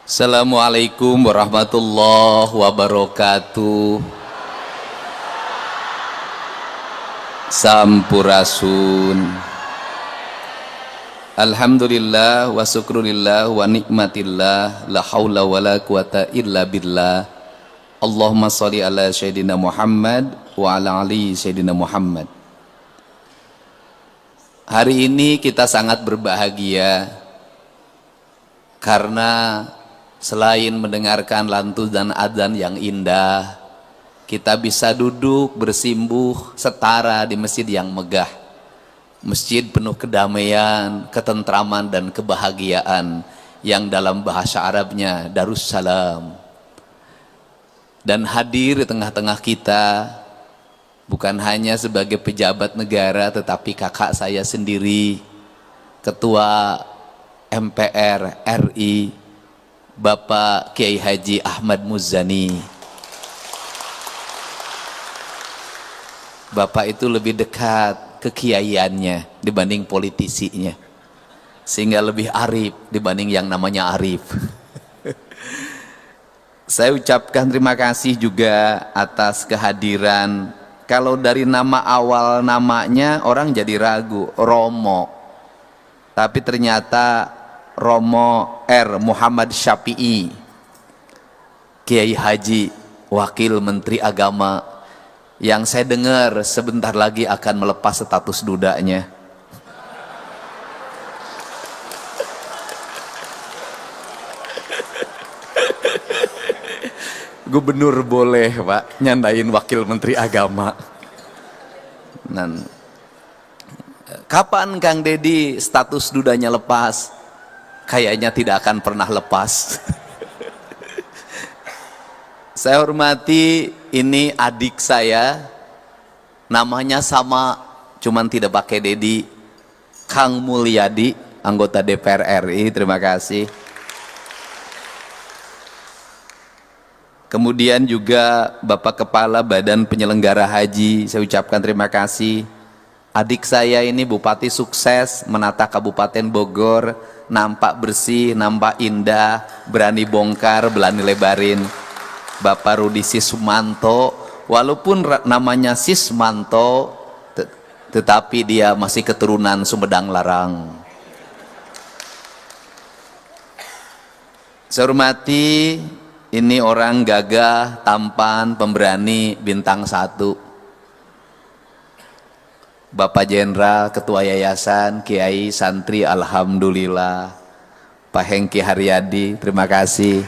Assalamualaikum warahmatullahi wabarakatuh. Sampurasun. Alhamdulillah wa syukrulillah wa nikmatillah, la haula wa la quwata illa billah. Allahumma sholli ala sayyidina Muhammad wa ala ali sayyidina Muhammad. Hari ini kita sangat berbahagia karena selain mendengarkan lantun dan adzan yang indah, kita bisa duduk bersimbuh setara di masjid yang megah, masjid penuh kedamaian, ketentraman dan kebahagiaan yang dalam bahasa Arabnya Darussalam. Dan hadir di tengah-tengah kita bukan hanya sebagai pejabat negara, tetapi kakak saya sendiri, Ketua MPR RI, Bapak Kiai Haji Ahmad Muzani. Bapak itu lebih dekat kekiaiannya dibanding politisinya, sehingga lebih arif dibanding yang namanya Arif. Saya ucapkan terima kasih juga atas kehadiran. Kalau dari nama awal namanya orang jadi ragu, Romo, tapi ternyata Romo R. Muhammad Syafi'i, Kiai Haji, Wakil Menteri Agama, yang saya dengar sebentar lagi akan melepas status dudanya. Gubernur boleh Pak nyandain Wakil Menteri Agama. Dan kapan Kang Dedi status dudanya lepas? Kayaknya tidak akan pernah lepas. Saya hormati, ini adik saya, namanya sama, cuman tidak pakai Dedi, Kang Mulyadi, anggota DPR RI. Terima kasih. Kemudian juga Bapak Kepala Badan Penyelenggara Haji, saya ucapkan terima kasih. Adik saya ini bupati sukses, menata Kabupaten Bogor, nampak bersih, nampak indah, berani bongkar, berani lebarin. Bapak Rudi Sismanto, walaupun namanya Sismanto, tetapi dia masih keturunan Sumedang Larang. Saya hormati, ini orang gagah, tampan, pemberani, bintang 1. Bapak Jenderal, Ketua Yayasan, Kiai Santri, Alhamdulillah. Pak Hengki Haryadi, terima kasih.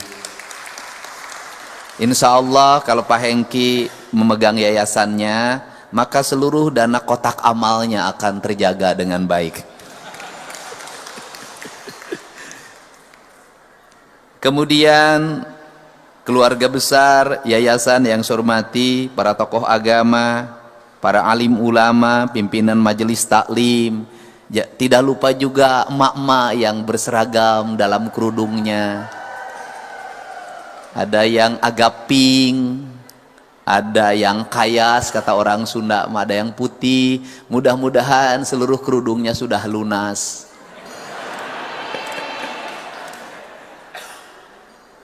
Insya Allah kalau Pak Hengki memegang yayasannya, maka seluruh dana kotak amalnya akan terjaga dengan baik. Kemudian keluarga besar yayasan yang saya hormati, para tokoh agama, para alim ulama, pimpinan majelis taklim, tidak lupa juga emak-emak yang berseragam dalam kerudungnya. Ada yang agak pink, ada yang kayas kata orang Sunda, ada yang putih. Mudah-mudahan seluruh kerudungnya sudah lunas.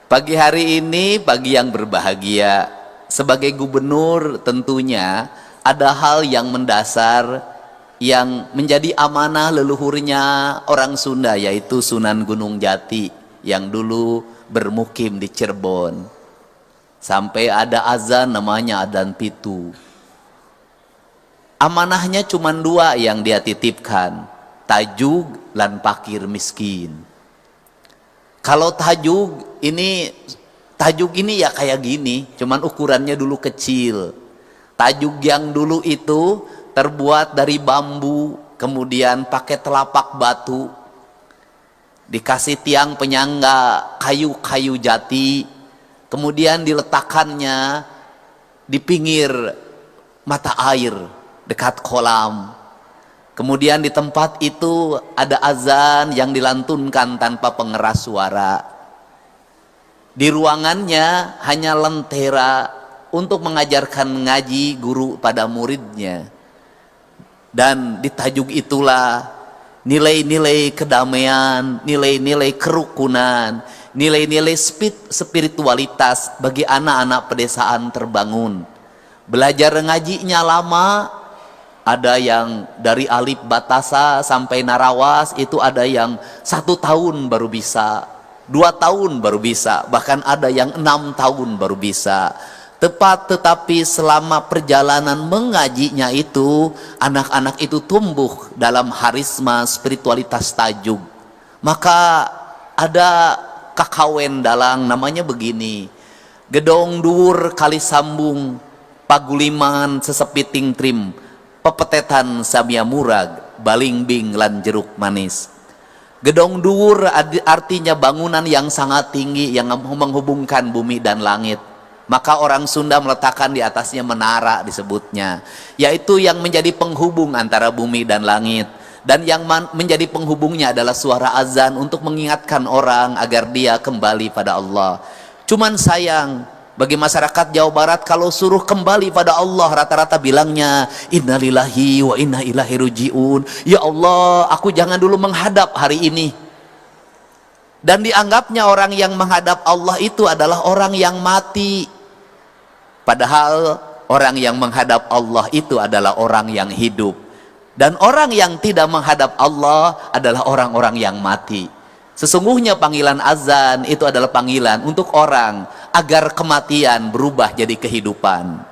Pagi hari ini pagi yang berbahagia. Sebagai gubernur tentunya ada hal yang mendasar yang menjadi amanah leluhurnya orang Sunda, yaitu Sunan Gunung Jati yang dulu bermukim di Cirebon. Sampai ada azan namanya adzan pitu. Amanahnya cuma 2 yang dia titipkan, tajuk lan fakir miskin. Kalau tajuk ini ya kayak gini, cuman ukurannya dulu kecil. Tajuk yang dulu itu terbuat dari bambu, kemudian pakai telapak batu, dikasih tiang penyangga kayu-kayu jati, kemudian diletakkannya di pinggir mata air dekat kolam. Kemudian di tempat itu ada azan yang dilantunkan tanpa pengeras suara. Di ruangannya hanya lentera untuk mengajarkan ngaji guru pada muridnya. Dan di tajuk itulah nilai-nilai kedamaian, nilai-nilai kerukunan nilai-nilai spiritualitas bagi anak-anak pedesaan terbangun. Belajar ngajinya lama, ada yang dari alif batasa sampai narawas, itu ada yang 1 tahun baru bisa, 2 tahun baru bisa, bahkan ada yang 6 tahun baru bisa. Tetapi selama perjalanan mengajinya itu, anak-anak itu tumbuh dalam harisma spiritualitas tajuk. Maka ada kakawen dalang namanya begini, gedong dur kali sambung paguliman sesepiting trim, pepetetan samia murag balingbing lan jeruk manis. Gedong dur artinya bangunan yang sangat tinggi yang menghubungkan bumi dan langit. Maka orang Sunda meletakkan di atasnya menara disebutnya, yaitu yang menjadi penghubung antara bumi dan langit. Dan yang menjadi penghubungnya adalah suara azan untuk mengingatkan orang agar dia kembali pada Allah. Cuman sayang, bagi masyarakat Jawa Barat kalau suruh kembali pada Allah, rata-rata bilangnya innalillahi wa inna ilaihi rajiun. Ya Allah, aku jangan dulu menghadap hari ini. Dan dianggapnya orang yang menghadap Allah itu adalah orang yang mati. Padahal orang yang menghadap Allah itu adalah orang yang hidup. Dan orang yang tidak menghadap Allah adalah orang-orang yang mati. Sesungguhnya panggilan azan itu adalah panggilan untuk orang agar kematian berubah jadi kehidupan.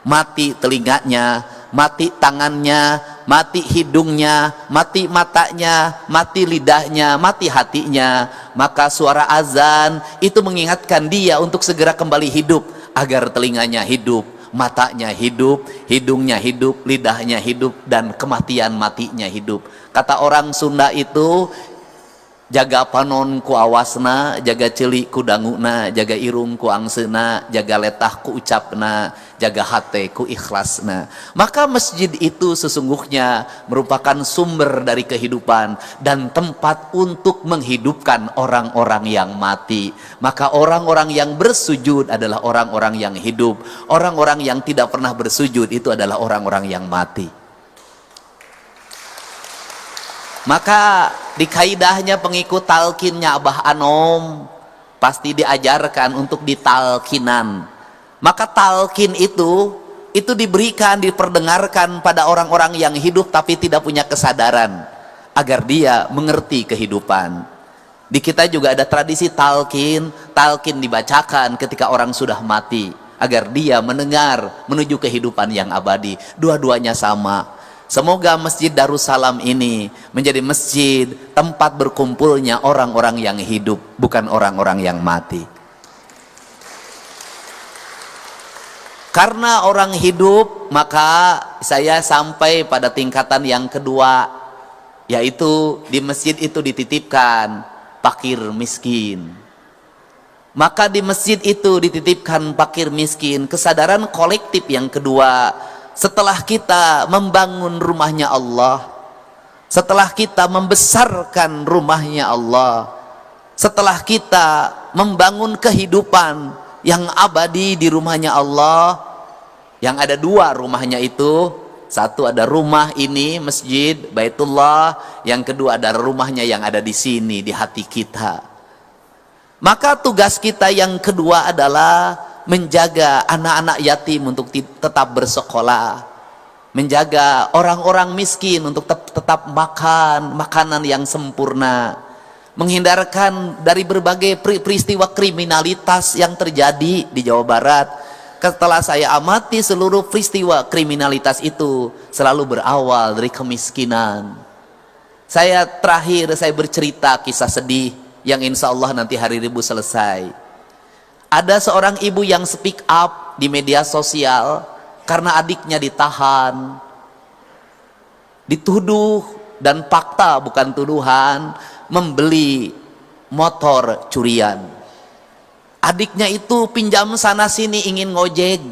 Mati telinganya, mati tangannya, mati hidungnya, mati matanya, mati lidahnya, mati hatinya. Maka suara azan itu mengingatkan dia untuk segera kembali hidup, agar telinganya hidup, matanya hidup, hidungnya hidup, lidahnya hidup, dan kematian matinya hidup. Kata orang Sunda itu, jaga panon ku awasna, jaga celik ku danguna, jaga irung ku angsena, jaga letah ku ucapna, jaga hate ku ikhlasna. Maka masjid itu sesungguhnya merupakan sumber dari kehidupan dan tempat untuk menghidupkan orang-orang yang mati. Maka orang-orang yang bersujud adalah orang-orang yang hidup. Orang-orang yang tidak pernah bersujud itu adalah orang-orang yang mati. Maka di kaidahnya pengikut talkinnya Abah Anom pasti diajarkan untuk ditalkinan. Maka talkin itu diberikan, diperdengarkan pada orang-orang yang hidup tapi tidak punya kesadaran, agar dia mengerti kehidupan. Di kita juga ada tradisi talkin dibacakan ketika orang sudah mati, agar dia mendengar menuju kehidupan yang abadi. Dua-duanya sama. Semoga Masjid Darussalam ini menjadi masjid tempat berkumpulnya orang-orang yang hidup, bukan orang-orang yang mati. Karena orang hidup, maka saya sampai pada tingkatan yang kedua, yaitu di masjid itu dititipkan fakir miskin. Maka di masjid itu dititipkan fakir miskin, kesadaran kolektif yang kedua. Setelah kita membangun rumahnya Allah, setelah kita membesarkan rumahnya Allah, setelah kita membangun kehidupan yang abadi di rumahnya Allah, yang ada dua rumahnya itu, satu ada rumah ini masjid Baitullah, yang kedua ada rumahnya yang ada di sini di hati kita. Maka tugas kita yang kedua adalah menjaga anak-anak yatim untuk tetap bersekolah, menjaga orang-orang miskin untuk tetap makan makanan yang sempurna, menghindarkan dari berbagai peristiwa kriminalitas yang terjadi di Jawa Barat. Setelah saya amati seluruh peristiwa kriminalitas itu selalu berawal dari kemiskinan. Saya bercerita kisah sedih yang insya Allah nanti hari Rabu selesai. Ada seorang ibu yang speak up di media sosial karena adiknya ditahan, dituduh, dan fakta bukan tuduhan, membeli motor curian. Adiknya itu pinjam sana sini ingin ngojek.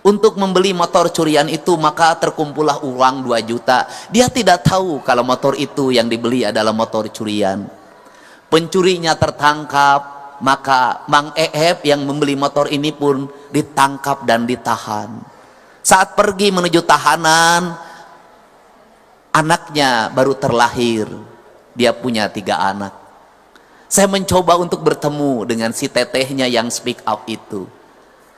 Untuk membeli motor curian itu maka terkumpullah uang 2 juta. Dia tidak tahu kalau motor itu yang dibeli adalah motor curian. Pencurinya tertangkap. Maka Mang Eheb yang membeli motor ini pun ditangkap dan ditahan. Saat pergi menuju tahanan, anaknya baru terlahir. Dia punya 3 anak. Saya mencoba untuk bertemu dengan si tetehnya yang speak up itu.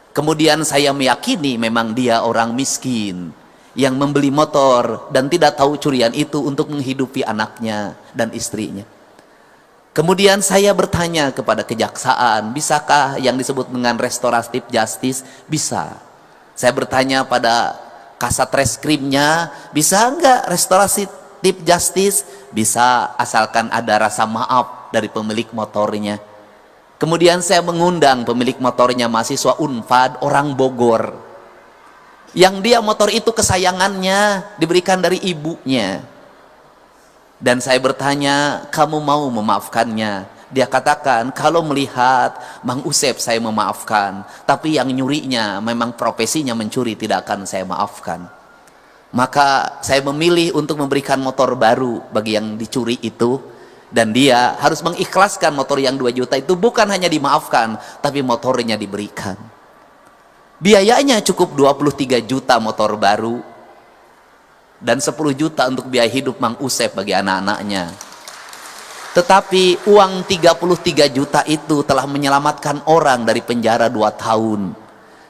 Kemudian saya meyakini memang dia orang miskin yang membeli motor dan tidak tahu curian itu untuk menghidupi anaknya dan istrinya. Kemudian saya bertanya kepada kejaksaan, bisakah yang disebut dengan restoratif justice? Bisa. Saya bertanya pada kasat reskrimnya, bisa enggak restoratif justice? Bisa, asalkan ada rasa maaf dari pemilik motornya. Kemudian saya mengundang pemilik motornya, mahasiswa Unpad, orang Bogor, yang dia motor itu kesayangannya, diberikan dari ibunya. Dan saya bertanya, kamu mau memaafkannya? Dia katakan, kalau melihat Mang Usep saya memaafkan, tapi yang nyurinya memang profesinya mencuri, tidak akan saya maafkan. Maka saya memilih untuk memberikan motor baru bagi yang dicuri itu. Dan dia harus mengikhlaskan motor yang 2 juta itu, bukan hanya dimaafkan, tapi motornya diberikan. Biayanya cukup 23 juta motor baru, dan 10 juta untuk biaya hidup Mang Usep bagi anak-anaknya. Tetapi uang 33 juta itu telah menyelamatkan orang dari penjara 2 tahun.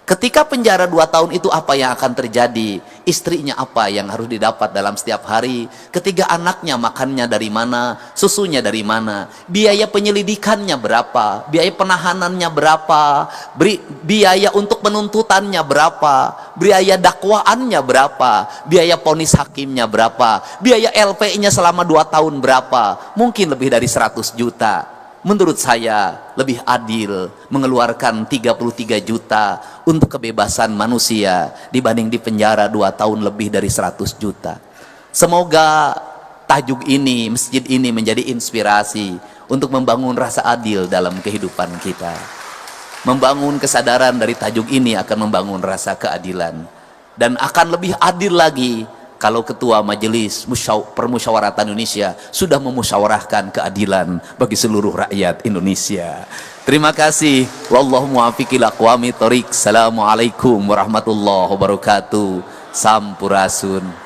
Ketika penjara 2 tahun itu apa yang akan terjadi? Istrinya apa yang harus didapat dalam setiap hari? Ketiga anaknya makannya dari mana? Susunya dari mana? Biaya penyelidikannya berapa? Biaya penahanannya berapa? Biaya untuk penuntutannya berapa? Biaya dakwaannya berapa? Biaya vonis hakimnya berapa? Biaya LP-nya selama 2 tahun berapa? Mungkin lebih dari 100 juta. Menurut saya lebih adil mengeluarkan 33 juta untuk kebebasan manusia dibanding di penjara 2 tahun lebih dari 100 juta. Semoga tajuk ini, masjid ini menjadi inspirasi untuk membangun rasa adil dalam kehidupan kita. Membangun kesadaran dari tajuk ini akan membangun rasa keadilan. Dan akan lebih adil lagi kalau Ketua Majelis Permusyawaratan Indonesia sudah memusyawarahkan keadilan bagi seluruh rakyat Indonesia. Terima kasih. Wallahu muwaffiq ila aqwamit thoriq. Assalamualaikum warahmatullahi wabarakatuh. Sampurasun.